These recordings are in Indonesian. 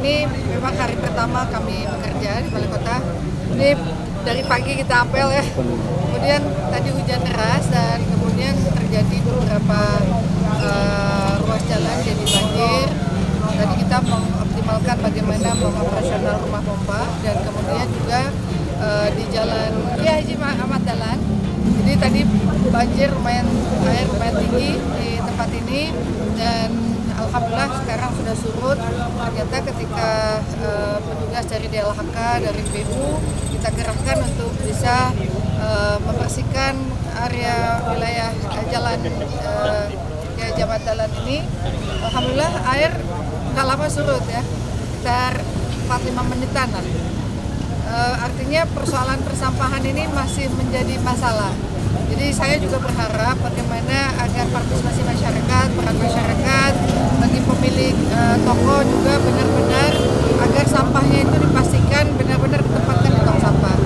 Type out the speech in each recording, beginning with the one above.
ini memang hari pertama kami bekerja di Balai Kota. Ini dari pagi kita apel ya. Kemudian tadi hujan deras dan kemudian terjadi beberapa ruas jalan jadi banjir. Tadi kita mengoptimalkan bagaimana mengoperasional rumah pompa dan kemudian juga di Jalan Kiai Haji Ahmad Dahlan. Jadi tadi banjir air lumayan tinggi di tempat ini dan alhamdulillah sekarang sudah surut. Ternyata ketika petugas dari DLHK, dari BU kita kerahkan untuk bisa membersihkan area wilayah jalan Kiai Haji Ahmad Dahlan ini. Alhamdulillah air nggak lama surut ya, sekitar 4-5 menitan lah. Artinya persoalan persampahan ini masih menjadi masalah. Jadi saya juga berharap bagaimana agar partisipasi masyarakat, peran masyarakat, bagi pemilik toko juga benar-benar agar sampahnya itu dipastikan benar-benar ditempatkan di tong sampah.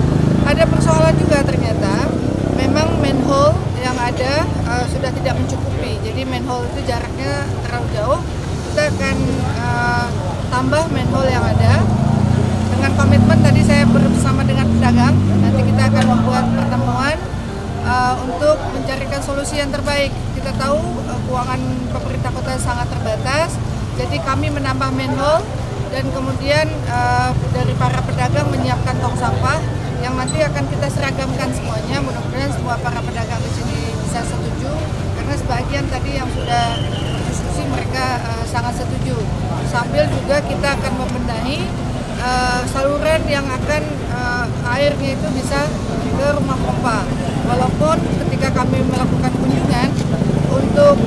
Ada persoalan juga ternyata, memang manhole yang ada sudah tidak mencukupi. Jadi manhole itu jaraknya terlalu jauh. Kita akan tambah manhole yang ada. Dengan komitmen tadi saya bersama dengan pedagang, nanti kita akan membuat pertemuan untuk mencarikan solusi yang terbaik. Kita tahu keuangan pemerintah kota sangat terbatas, jadi kami menambah manhole dan kemudian dari para pedagang menyiapkan tong sampah yang nanti akan kita seragamkan semuanya. Mudah-mudahan semua para pedagang di sini bisa setuju, karena sebagian tadi yang sudah berdiskusi mereka sangat setuju. Sambil juga kita akan membenahi saluran yang akan airnya itu bisa ke rumah pompa. Walaupun ketika kami melakukan kunjungan untuk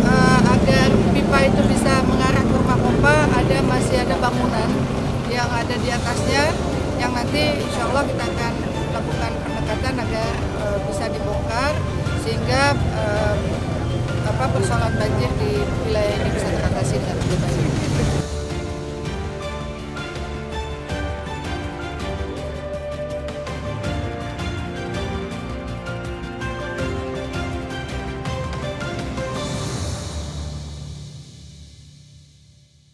agar pipa itu bisa mengarah ke rumah pompa, masih ada bangunan yang ada di atasnya yang nanti insya Allah kita akan lakukan pendekatan agar bisa dibongkar sehingga persoalan banjir di wilayah ini